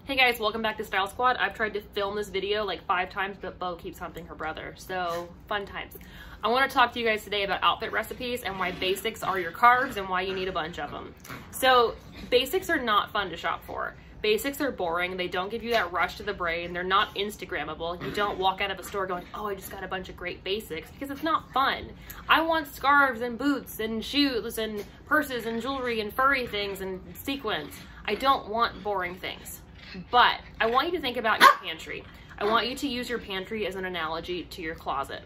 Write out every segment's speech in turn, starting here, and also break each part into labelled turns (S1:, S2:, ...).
S1: Hey guys, welcome back to Style Squad. I've tried to film this video like 5 times, but Bo keeps humping her brother, so fun times. I want to talk to you guys today about outfit recipes and why basics are your carbs and why you need a bunch of them. So basics are not fun to shop for. Basics are boring. They don't give you that rush to the brain. They're not Instagrammable. You don't walk out of a store going, oh, I just got a bunch of great basics, because it's not fun. I want scarves and boots and shoes and purses and jewelry and furry things and sequins. I don't want boring things. But I want you to think about your pantry. I want you to use your pantry as an analogy to your closet.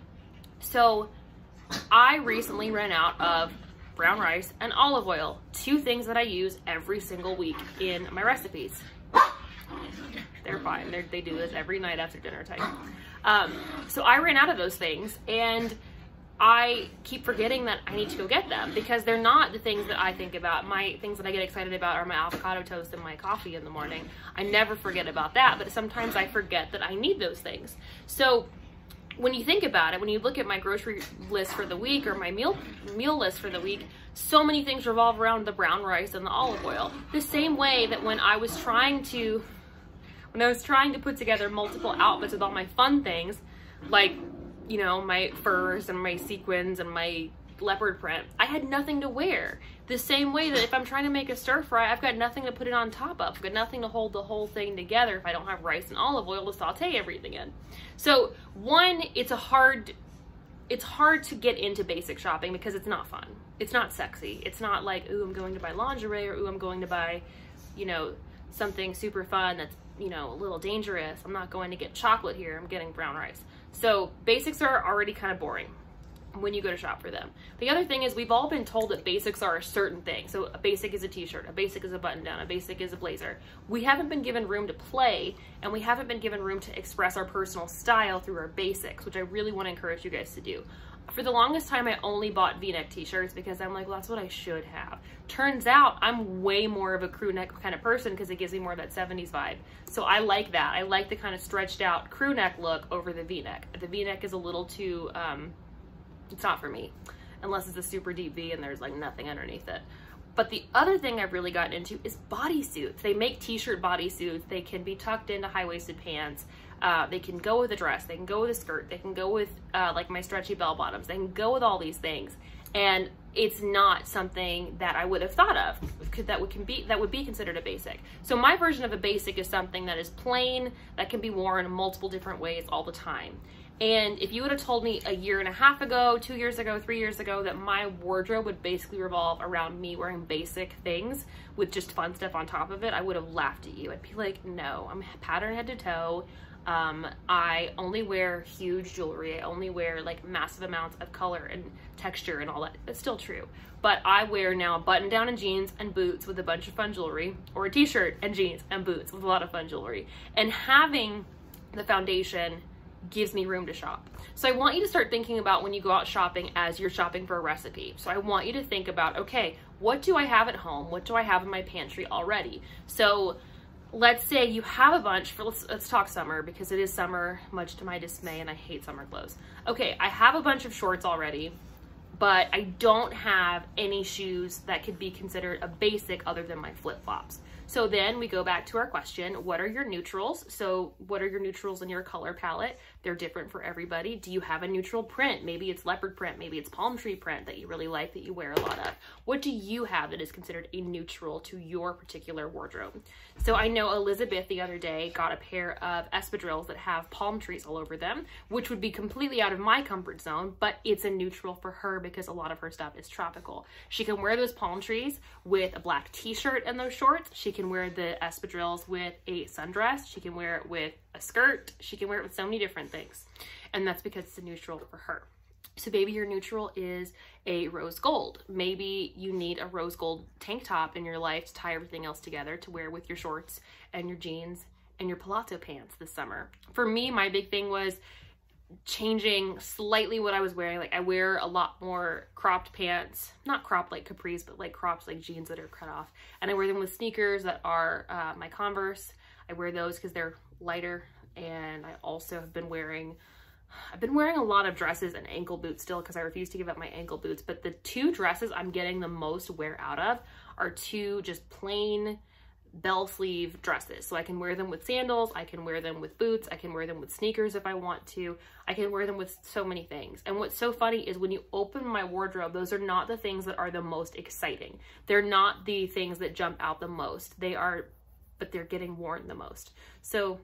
S1: So I recently ran out of brown rice and olive oil, 2 things that I use every single week in my recipes. They're fine. They do this every night after dinner time. So I ran out of those things, and I keep forgetting that I need to go get them because they're not the things that I think about. My things that I get excited about are my avocado toast and my coffee in the morning. I never forget about that, but sometimes I forget that I need those things. So when you think about it, when you look at my grocery list for the week or my meal list for the week, so many things revolve around the brown rice and the olive oil. The same way that when I was trying to put together multiple outfits with all my fun things, like, you know, my furs and my sequins and my leopard print, I had nothing to wear. The same way that if I'm trying to make a stir fry, I've got nothing to put it on top of. I've got nothing to hold the whole thing together if I don't have rice and olive oil to saute everything in. So one, it's hard to get into basic shopping because it's not fun. It's not sexy. It's not like, ooh, I'm going to buy lingerie, or ooh, I'm going to buy, you know, something super fun that's, you know, a little dangerous. I'm not going to get chocolate here. I'm getting brown rice. So basics are already kind of boring when you go to shop for them. The other thing is we've all been told that basics are a certain thing. So a basic is a t-shirt, a basic is a button down, a basic is a blazer. We haven't been given room to play, and we haven't been given room to express our personal style through our basics, which I really want to encourage you guys to do. For the longest time, I only bought V-neck t-shirts because I'm like, well, that's what I should have. Turns out I'm way more of a crew neck kind of person because it gives me more of that 70s vibe. So I like that. I like the kind of stretched out crew neck look over the V-neck. The V-neck is a little too, it's not for me, unless it's a super deep V and there's like nothing underneath it. But the other thing I've really gotten into is bodysuits. They make t-shirt bodysuits. They can be tucked into high-waisted pants. They can go with a dress. They can go with a skirt. They can go with like my stretchy bell bottoms. They can go with all these things. And it's not something that I would have thought of that would be considered a basic. So my version of a basic is something that is plain, that can be worn in multiple different ways all the time. And if you would have told me a year and a half ago, 2 years ago, 3 years ago, that my wardrobe would basically revolve around me wearing basic things with just fun stuff on top of it, I would have laughed at you. I'd be like, no, I'm patterned head to toe. I only wear huge jewelry. I only wear like massive amounts of color and texture and all that. It's still true. But I wear now a button down and jeans and boots with a bunch of fun jewelry, or a t-shirt and jeans and boots with a lot of fun jewelry. And having the foundation gives me room to shop. So I want you to start thinking about when you go out shopping as you're shopping for a recipe. So I want you to think about, okay, what do I have at home? What do I have in my pantry already? So let's say you have a bunch for, let's talk summer, because it is summer, much to my dismay, and I hate summer clothes. Okay, I have a bunch of shorts already, but I don't have any shoes that could be considered a basic other than my flip-flops. So then we go back to our question, what are your neutrals? So what are your neutrals in your color palette? They're different for everybody. Do you have a neutral print? Maybe it's leopard print, maybe it's palm tree print that you really like, that you wear a lot of. What do you have that is considered a neutral to your particular wardrobe? So I know Elizabeth the other day got a pair of espadrilles that have palm trees all over them, which would be completely out of my comfort zone, but it's a neutral for her because a lot of her stuff is tropical. She can wear those palm trees with a black t-shirt and those shorts. She can wear the espadrilles with a sundress. She can wear it with a skirt. She can wear it with so many different things. And that's because it's a neutral for her. So maybe your neutral is a rose gold. Maybe you need a rose gold tank top in your life to tie everything else together to wear with your shorts and your jeans and your palazzo pants this summer. For me, my big thing was changing slightly what I was wearing. Like I wear a lot more cropped pants, not cropped like capris, but like cropped like jeans that are cut off. And I wear them with sneakers that are my Converse. I wear those because they're lighter. And I also have been wearing, I've been wearing a lot of dresses and ankle boots still because I refuse to give up my ankle boots. But the 2 dresses I'm getting the most wear out of are 2 just plain bell sleeve dresses. So I can wear them with sandals, I can wear them with boots, I can wear them with sneakers if I want to. I can wear them with so many things. And what's so funny is when you open my wardrobe, those are not the things that are the most exciting. They're not the things that jump out the most. They are, but they're getting worn the most. So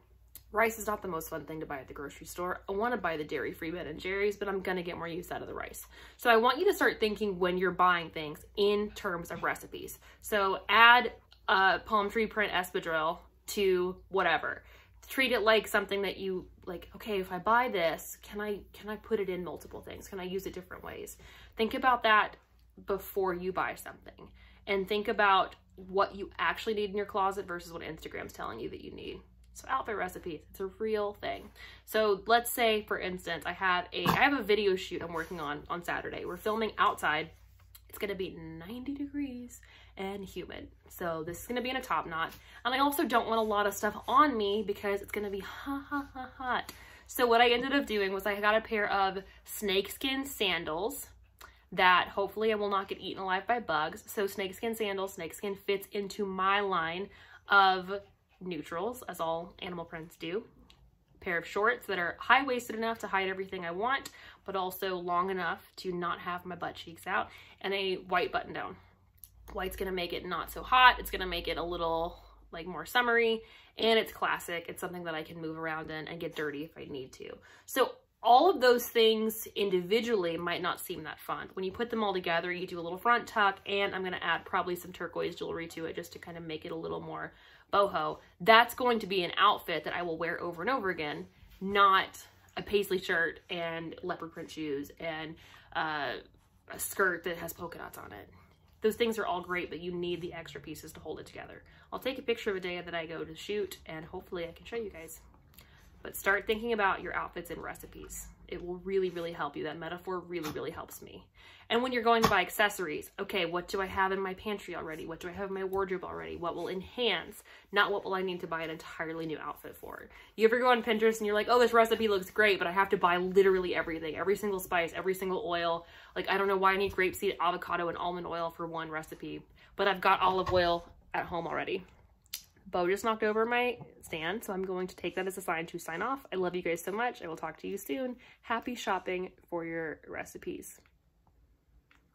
S1: rice is not the most fun thing to buy at the grocery store. I want to buy the dairy-free Ben & Jerry's, but I'm going to get more use out of the rice. So I want you to start thinking when you're buying things in terms of recipes. So add palm tree print espadrille to whatever. Treat it like something that you like, okay, if I buy this, can I put it in multiple things? Can I use it different ways? Think about that before you buy something, and think about what you actually need in your closet versus what Instagram's telling you that you need. So outfit recipes, it's a real thing. So let's say, for instance, I have a video shoot I'm working on Saturday. We're filming outside. It's gonna be 90 degrees and humid. So this is gonna be in a top knot. And I also don't want a lot of stuff on me because it's gonna be hot. So what I ended up doing was I got a pair of snakeskin sandals that hopefully I will not get eaten alive by bugs. So snakeskin sandals, snakeskin fits into my line of neutrals, as all animal prints do. Pair of shorts that are high-waisted enough to hide everything I want, but also long enough to not have my butt cheeks out, and a white button down. White's gonna make it not so hot. It's gonna make it a little like more summery, and it's classic. It's something that I can move around in and get dirty if I need to. So all of those things individually might not seem that fun. When you put them all together, you do a little front tuck, and I'm gonna add probably some turquoise jewelry to it just to kind of make it a little more boho. That's going to be an outfit that I will wear over and over again, not a paisley shirt and leopard print shoes and a skirt that has polka dots on it. Those things are all great, but you need the extra pieces to hold it together. I'll take a picture of a day that I go to shoot, and hopefully I can show you guys. But start thinking about your outfits and recipes. It will really, really help you. That metaphor really, really helps me. And when you're going to buy accessories, okay, what do I have in my pantry already? What do I have in my wardrobe already? What will enhance, not what will I need to buy an entirely new outfit for? You ever go on Pinterest and you're like, oh, this recipe looks great, but I have to buy literally everything, every single spice, every single oil. Like, I don't know why I need grapeseed, avocado, and almond oil for one recipe, but I've got olive oil at home already. Bo just knocked over my stand, so I'm going to take that as a sign to sign off. I love you guys so much. I will talk to you soon. Happy shopping for your recipes.